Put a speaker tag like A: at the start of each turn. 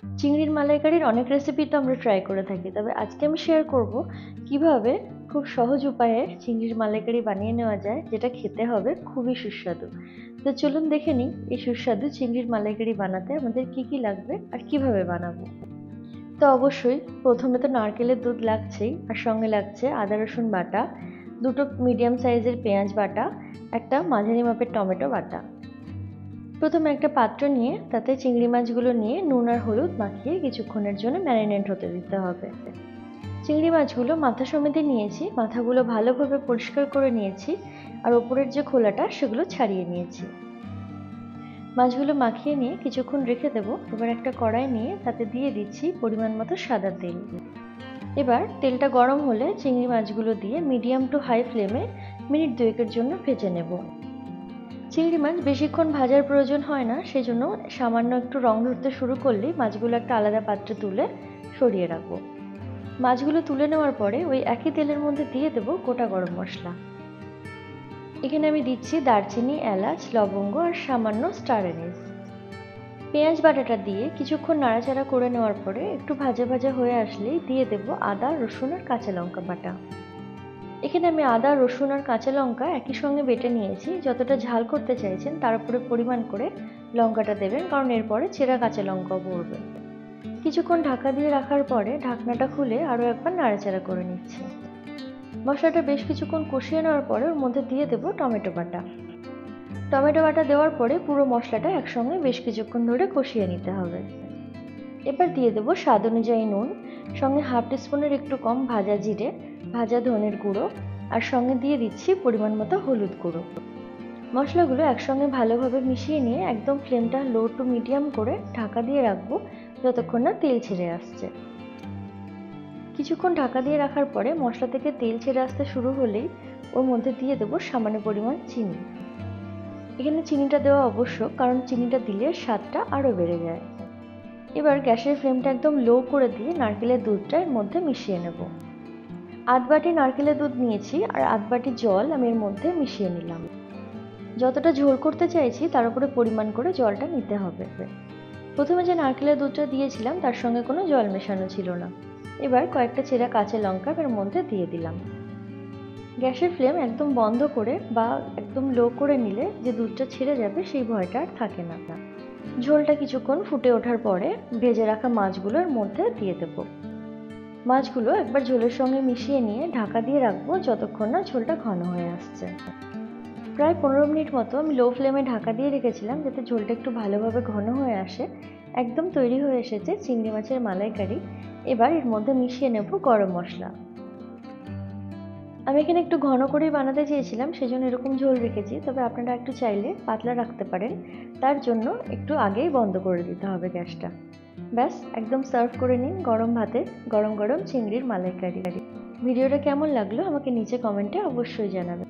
A: চিংড়ির মালাইকারির অনেক রেসিপি তো আমরা ট্রাই করে থাকি, তবে আজকে আমি শেয়ার করব কিভাবে খুব সহজ উপায়ে চিংড়ির মালাইকারি বানিয়ে নেওয়া যায়, যেটা খেতে হবে খুবই সুস্বাদু। তো চলুন দেখে নিই এই সুস্বাদু চিংড়ির মালাইকারি বানাতে আমাদের কি কি লাগবে আর কিভাবে বানাবো। তো অবশ্যই প্রথমে তো নারকেলের দুধ লাগছেই, আর সঙ্গে লাগছে আদা রসুন বাটা, দুটো মিডিয়াম সাইজের পেঁয়াজ বাটা, একটা মাঝারি মাপের টমেটো বাটা। প্রথমে একটা পাত্র নিয়ে তাতে চিংড়ি মাছগুলো নিয়ে নুন আর হলুদ মাখিয়ে কিছুক্ষণের জন্য ম্যারিনেট হতে দিতে হবে। চিংড়ি মাছগুলো মাথা সমেত নিয়েছি, মাথাগুলো ভালোভাবে পরিষ্কার করে নিয়েছি, আর ওপরের যে খোলাটা সেগুলো ছাড়িয়ে নিয়েছি। মাছগুলো মাখিয়ে নিয়ে কিছুক্ষণ রেখে দেবো। এবার একটা কড়াই নিয়ে তাতে দিয়ে দিচ্ছি পরিমাণ মতো সাদা তেল। এবার তেলটা গরম হলে চিংড়ি মাছগুলো দিয়ে মিডিয়াম টু হাই ফ্লেমে মিনিট দুয়েকের জন্য ভেজে নেব। চিংড়ি মাছ বেশিক্ষণ ভাজার প্রয়োজন হয় না, সেই জন্য সামান্য একটু রং ধরতে শুরু করলেই মাছগুলো একটা আলাদা পাত্রে তুলে সরিয়ে রাখবো। মাছগুলো তুলে নেওয়ার পরে ওই একই তেলের মধ্যে দিয়ে দেবো গোটা গরম মশলা। এখানে আমি দিচ্ছি দারচিনি, এলাচ, লবঙ্গ আর সামান্য স্টার অ্যানিস। পেঁয়াজ বাটাটা দিয়ে কিছুক্ষণ নাড়াচাড়া করে নেওয়ার পরে একটু ভাজা ভাজা হয়ে আসলেই দিয়ে দেবো আদা, রসুন আর কাঁচা লঙ্কা বাটা। এখানে আমি আদা, রসুন আর কাঁচা লঙ্কা একই সঙ্গে বেটে নিয়েছি। যতটা ঝাল করতে চাইছেন তার উপরে পরিমাণ করে লঙ্কাটা দেবেন, কারণ এরপরে চেরা কাঁচা লঙ্কাও পড়বে। কিছুক্ষণ ঢাকা দিয়ে রাখার পরে ঢাকনাটা খুলে আরও একবার নাড়াচাড়া করে নিচ্ছি। মশলাটা বেশ কিছুক্ষণ কষিয়ে নেওয়ার পরে ওর মধ্যে দিয়ে দেবো টমেটো বাটা। টমেটো বাটা দেওয়ার পরে পুরো মশলাটা একসঙ্গে বেশ কিছুক্ষণ ধরে কষিয়ে নিতে হবে। এবার দিয়ে দেবো স্বাদ অনুযায়ী নুন, সঙ্গে হাফ টিস্পুনের একটু কম ভাজা জিরে, ভাজা ধনের গুঁড়ো, আর সঙ্গে দিয়ে দিচ্ছি পরিমাণ মতো হলুদ গুঁড়ো। মশলাগুলো একসঙ্গে ভালোভাবে মিশিয়ে নিয়ে একদম ফ্লেমটা লো টু মিডিয়াম করে ঢাকা দিয়ে রাখবো যতক্ষণ না তেল ছেড়ে আসছে। কিছুক্ষণ ঢাকা দিয়ে রাখার পরে মশলা থেকে তেল ছেড়ে আসতে শুরু হলেই ওর মধ্যে দিয়ে দেবো সামান্য পরিমাণ চিনি। এখানে চিনিটা দেওয়া আবশ্যক, কারণ চিনিটা দিলে স্বাদটা আরও বেড়ে যায়। এবার গ্যাসের ফ্লেমটা একদম লো করে দিয়ে নারকেলের দুধটা এর মধ্যে মিশিয়ে নেব। আধ বাটি নারকেলের দুধ নিয়েছি, আর আধ বাটি জল আমি এর মধ্যে মিশিয়ে নিলাম। যতটা ঝোল করতে চাইছি তার উপরে পরিমাণ করে জলটা নিতে হবে। প্রথমে যে নারকেলের দুধটা দিয়েছিলাম তার সঙ্গে কোনো জল মেশানো ছিল না। এবার কয়েকটা চেরা কাঁচা লঙ্কা এর মধ্যে দিয়ে দিলাম। গ্যাসের ফ্লেম একদম বন্ধ করে বা একদম লো করে নিলে যে দুধটা ছেড়ে যাবে সেই ভয়টা আর থাকে না। ঝোলটা কিছুক্ষণ ফুটে ওঠার পরে ভেজে রাখা মাছগুলোর মধ্যে দিয়ে দেব। মাছগুলো একবার ঝোলের সঙ্গে মিশিয়ে নিয়ে ঢাকা দিয়ে রাখবো যতক্ষণ না ঝোলটা ঘন হয়ে আসছে। প্রায় 15 মিনিট মতো আমি লো ফ্লেমে ঢাকা দিয়ে রেখেছিলাম যাতে ঝোলটা একটু ভালোভাবে ঘন হয়ে আসে। একদম তৈরি হয়ে এসেছে চিংড়ি মাছের মালাইকারি। এবার এর মধ্যে মিশিয়ে নেব গরম মশলা। আমি এখানে একটু ঘন করেই বানাতে চেয়েছিলাম, সেজন্য এরকম ঝোল রেখেছি, তবে আপনারা একটু চাইলে পাতলা রাখতে পারেন। তার জন্য একটু আগেই বন্ধ করে দিতে হবে গ্যাসটা। ব্যাস, একদম সার্ভ করে নিন গরম ভাতে গরম গরম চিংড়ির মালাইকারি। ভিডিওটা কেমন লাগলো আমাকে নিচে কমেন্টে অবশ্যই জানাবেন।